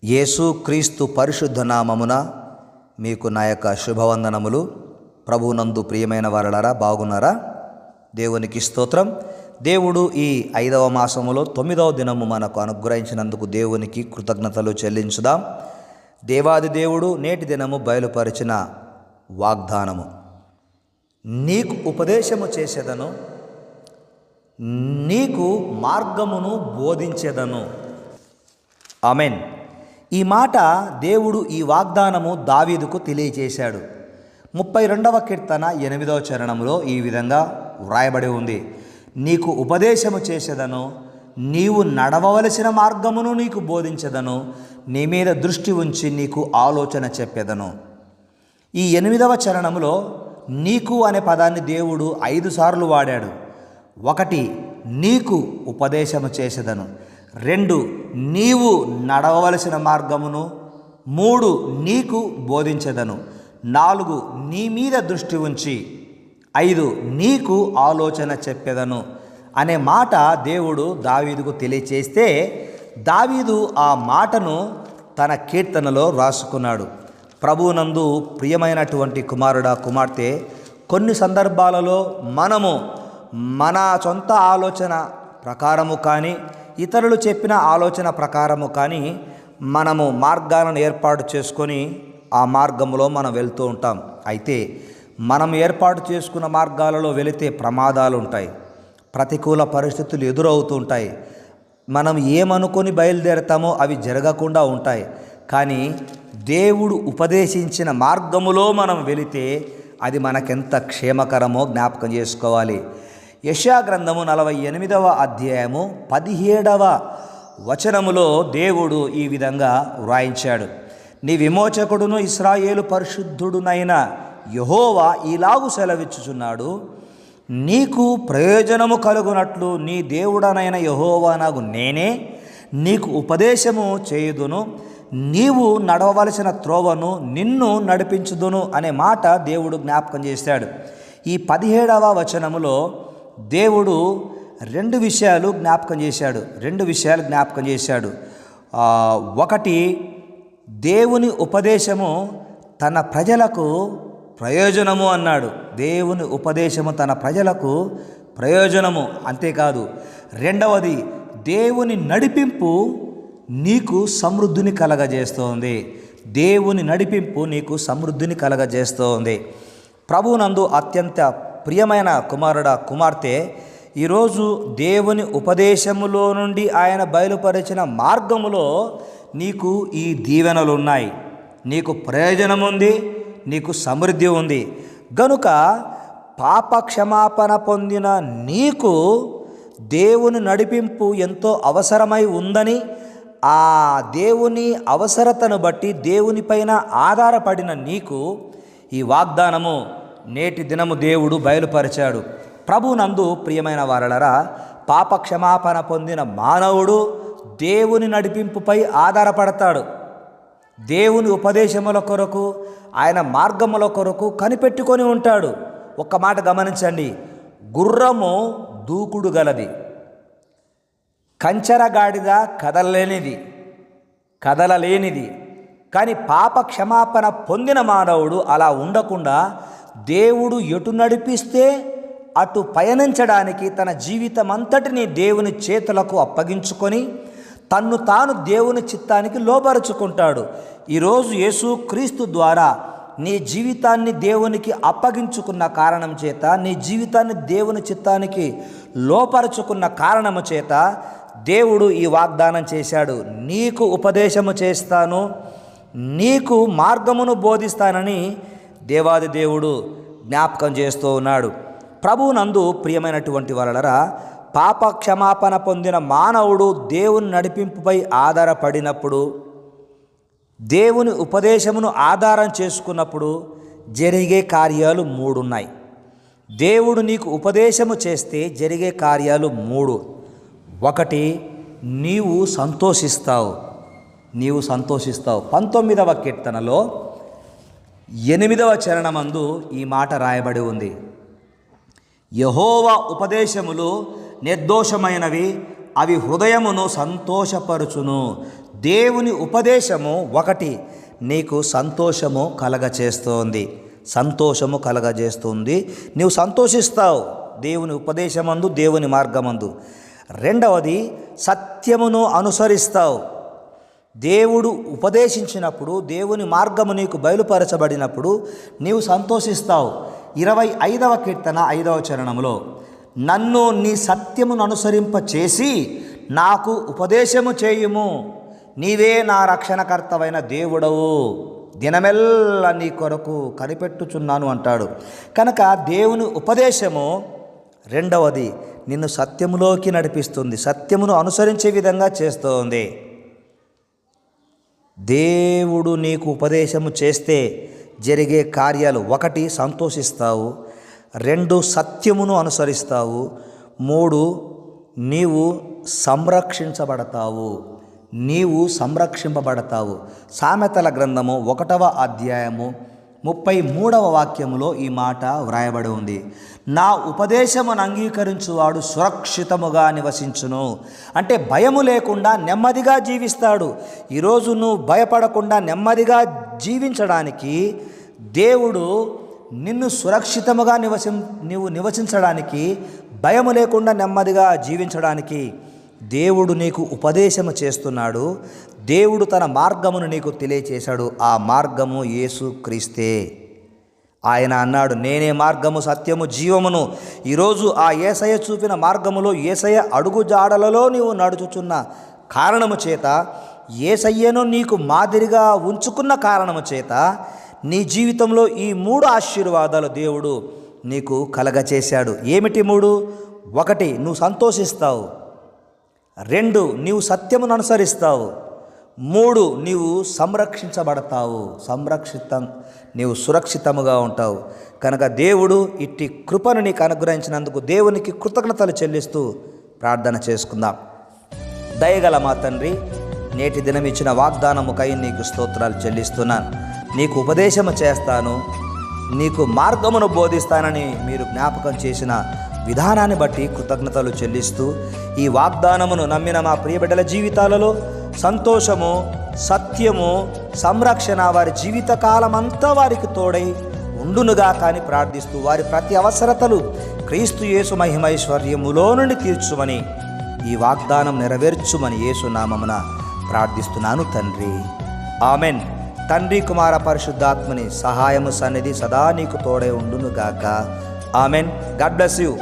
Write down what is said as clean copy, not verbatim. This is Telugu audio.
యేసు క్రీస్తు పరిశుద్ధ నామమున మీకు నా యొక్క శుభవందనములు. ప్రభువునందు ప్రియమైన వారలారా, బాగున్నారా? దేవునికి స్తోత్రం. దేవుడు ఈ 5వ మాసములో 9వ దినము మనకు అనుగ్రహించినందుకు దేవునికి కృతజ్ఞతలు చెల్లించుదాం. దేవాది దేవుడు నేటి దినము బయలుపరిచిన వాగ్దానము, నీకు ఉపదేశము చేసేదను, నీకు మార్గమును బోధించేదను. ఆమెన్. ఈ మాట దేవుడు ఈ వాగ్దానము దావీదుకు తెలియజేశాడు. 32వ కీర్తన 8వ చరణంలో ఈ విధంగా వ్రాయబడి ఉంది, నీకు ఉపదేశము చేసేదను, నీవు నడవవలసిన మార్గమును నీకు బోధించదను, నీ మీద దృష్టి ఉంచి నీకు ఆలోచన చెప్పేదను. ఈ 8వ చరణంలో నీకు అనే పదాన్ని దేవుడు 5 సార్లు వాడాడు. 1 నీకు ఉపదేశము చేసేదను, 2 నీవు నడవవలసిన మార్గమును, 3 నీకు బోధించదను, 4 నీ మీద దృష్టి ఉంచి, 5 నీకు ఆలోచన చెప్పెదను అనే మాట దేవుడు దావీదుకు తెలియచేస్తే దావీదు ఆ మాటను తన కీర్తనలో రాసుకున్నాడు. ప్రభువునందు ప్రియమైనటువంటి కుమారుడా, కుమార్తె, కొన్ని సందర్భాలలో మనము మన సొంత ఆలోచన ప్రకారము కానీ ఇతరులు చెప్పిన ఆలోచన ప్రకారము కానీ మనము మార్గాలను ఏర్పాటు చేసుకొని ఆ మార్గంలో మనం వెళ్తూ ఉంటాం. అయితే మనం ఏర్పాటు చేసుకున్న మార్గాలలో వెళితే ప్రమాదాలు ఉంటాయి, ప్రతికూల పరిస్థితులు ఎదురవుతూ ఉంటాయి. మనం ఏమనుకొని బయలుదేరతామో అవి జరగకుండా ఉంటాయి. కానీ దేవుడు ఉపదేశించిన మార్గములో మనం వెళితే అది మనకెంత క్షేమకరమో జ్ఞాపకం చేసుకోవాలి. యెషయా గ్రంథము 48వ అధ్యాయము 17వ వచనములో దేవుడు ఈ విధంగా వ్రాయించాడు, నీ విమోచకుడును ఇశ్రాయేలు పరిశుద్ధుడునైన యెహోవా ఈలాగు సెలవిచ్చుచున్నాడు, నీకు ప్రయోజనము కలుగునట్లు నీ దేవుడనైన యెహోవా నాగు నేనే నీకు ఉపదేశము చేయుదును, నీవు నడవవలసిన త్రోవను నిన్ను నడిపించుదును అనే మాట దేవుడు జ్ఞాపకం చేశాడు. ఈ 17వ వచనములో దేవుడు 2 విషయాలు జ్ఞాపకం చేశాడు. 1 దేవుని ఉపదేశము తన ప్రజలకు ప్రయోజనము అన్నాడు. దేవుని ఉపదేశము తన ప్రజలకు ప్రయోజనము, అంతేకాదు 2వది దేవుని నడిపింపు నీకు సమృద్ధిని కలగజేస్తోంది. దేవుని నడిపింపు నీకు సమృద్ధిని కలగజేస్తోంది. ప్రభువునందు అత్యంత ప్రియమైన కుమారుడా, కుమార్తె, ఈరోజు దేవుని ఉపదేశములో నుండి ఆయన బయలుపరిచిన మార్గములో నీకు ఈ దీవెనలు ఉన్నాయి, నీకు ప్రయోజనం ఉంది, నీకు సమృద్ధి ఉంది. గనుక పాప క్షమాపణ పొందిన నీకు దేవుని నడిపింపు ఎంతో అవసరమై ఉందని, ఆ దేవుని అవసరతను బట్టి దేవునిపైన ఆధారపడిన నీకు ఈ వాగ్దానము నేటి దినము దేవుడు బయలుపరిచాడు. ప్రభువునందు ప్రియమైన వారలారా, పాప క్షమాపణ పొందిన మానవుడు దేవుని నడిపింపుపై ఆధారపడతాడు. దేవుని ఉపదేశముల కొరకు, ఆయన మార్గముల కొరకు కనిపెట్టుకొని ఉంటాడు. ఒక్క మాట గమనించండి, గుర్రము దూకుడు గలది, కంచరగాడిద కదలలేనిది. కానీ పాప క్షమాపణ పొందిన మానవుడు అలా ఉండకుండా దేవుడు ఎటు నడిపిస్తే అటు పయనించడానికి తన జీవితం అంతటినీ దేవుని చేతులకు అప్పగించుకొని తన్ను తాను దేవుని చిత్తానికి లోబరుచుకుంటాడు. ఈరోజు యేసు క్రీస్తు ద్వారా నీ జీవితాన్ని దేవునికి అప్పగించుకున్న కారణం చేత, నీ జీవితాన్ని దేవుని చిత్తానికి లోపరుచుకున్న కారణము చేత దేవుడు ఈ వాగ్దానం చేశాడు, నీకు ఉపదేశము చేస్తాను, నీకు మార్గమును బోధిస్తానని దేవాది దేవుడు జ్ఞాపకం చేస్తూ ఉన్నాడు. ప్రభువునందు ప్రియమైనటువంటి వారలారా, పాప క్షమాపణ పొందిన మానవుడు దేవుని నడిపింపుపై ఆధారపడినప్పుడు, దేవుని ఉపదేశమును ఆధారం చేసుకున్నప్పుడు జరిగే కార్యాలు 3 ఉన్నాయి. దేవుడు నీకు ఉపదేశము చేస్తే జరిగే కార్యాలు 3. 1 నీవు సంతోషిస్తావు. 19వ కీర్తనలో 8వ చరణమందు ఈ మాట రాయబడి ఉంది, యెహోవా ఉపదేశములు నిర్దోషమైనవి, అవి హృదయమును సంతోషపరుచును. దేవుని ఉపదేశము ఒకటి నీకు సంతోషము కలగచేస్తోంది. సంతోషము కలగజేస్తుంది. నీవు సంతోషిస్తావు దేవుని ఉపదేశమందు, దేవుని మార్గమందు. రెండవది, సత్యమును అనుసరిస్తావు. దేవుడు ఉపదేశించినప్పుడు, దేవుని మార్గము నీకు బయలుపరచబడినప్పుడు నీవు సంతోషిస్తావు. 25వ కీర్తన 5వ చరణంలో, నన్ను నీ సత్యమును అనుసరింప చేసి నాకు ఉపదేశము చేయుము, నీవే నా రక్షణకర్తవైన దేవుడవు, దినమెల్లా నీ కొరకు కనిపెట్టుచున్నాను అంటాడు. కనుక దేవుని ఉపదేశము రెండవది నిన్ను సత్యములోకి నడిపిస్తుంది, సత్యమును అనుసరించే విధంగా చేస్తుంది. దేవుడు నీకు ఉపదేశము చేస్తే జరిగే కార్యాలు: 1 సంతోషిస్తావు, 2 సత్యమును అనుసరిస్తావు, 3 నీవు సంరక్షించబడతావు. నీవు సంరక్షింపబడతావు. సామెతల గ్రంథము 1వ అధ్యాయము 33వ వాక్యములో ఈ మాట వ్రాయబడి ఉంది. నా ఉపదేశమును అంగీకరించువాడు సురక్షితముగా నివసించును. అంటే భయము లేకుండా నెమ్మదిగా జీవిస్తాడు. ఈరోజు నువ్వు భయపడకుండా నెమ్మదిగా జీవించడానికి దేవుడు నిన్ను సురక్షితముగా నీవు నివసించడానికి, భయము లేకుండా నెమ్మదిగా జీవించడానికి దేవుడు నీకు ఉపదేశము చేస్తున్నాడు. దేవుడు తన మార్గమును నీకు తెలియచేశాడు. ఆ మార్గము యేసు క్రీస్తే. ఆయన అన్నాడు, నేనే మార్గము, సత్యము, జీవమును. ఈరోజు ఆ యేసయ్య చూపిన మార్గములో, యేసయ్య అడుగు జాడలలో నీవు నడుచుచున్న కారణము చేత, యేసయ్యను నీకు మాదిరిగా ఉంచుకున్న కారణము చేత నీ జీవితంలో ఈ 3 ఆశీర్వాదాలు దేవుడు నీకు కలగచేశాడు. ఏమిటి 3? 1 నువ్వు సంతోషిస్తావు, 2 నీవు సత్యమును అనుసరిస్తావు, 3 నీవు సంరక్షించబడతావు, నీవు సురక్షితముగా ఉంటావు. కనుక దేవుడు ఇట్టి కృపను నీకు అనుగ్రహించినందుకు దేవునికి కృతజ్ఞతలు చెల్లిస్తూ ప్రార్థన చేసుకుందాం. దయగల మా తండ్రి, నేటి దినం ఇచ్చిన వాగ్దానముకై నీకు స్తోత్రాలు చెల్లిస్తున్నాను. నీకు ఉపదేశము చేస్తాను, నీకు మార్గమును బోధిస్తానని మీరు జ్ఞాపకం చేసిన విధానాన్ని బట్టి కృతజ్ఞతలు చెల్లిస్తూ, ఈ వాగ్దానమును నమ్మిన మా ప్రియబిడ్డల జీవితాలలో సంతోషము, సత్యము, సంరక్షణ వారి జీవితకాలమంతా వారికి తోడై ఉండునుగా కానీ ప్రార్థిస్తూ, వారి ప్రతి అవసరతలు క్రీస్తు యేసు మహిమైశ్వర్యములో నుండి తీర్చుమని, ఈ వాగ్దానం నెరవేర్చుమని యేసు నామమున ప్రార్థిస్తున్నాను తండ్రి. ఆమెన్. తండ్రి, కుమార, పరిశుద్ధాత్మని సహాయము సన్నిధి సదా నీకు తోడై ఉండునుగాక. ఆమెన్. God bless you.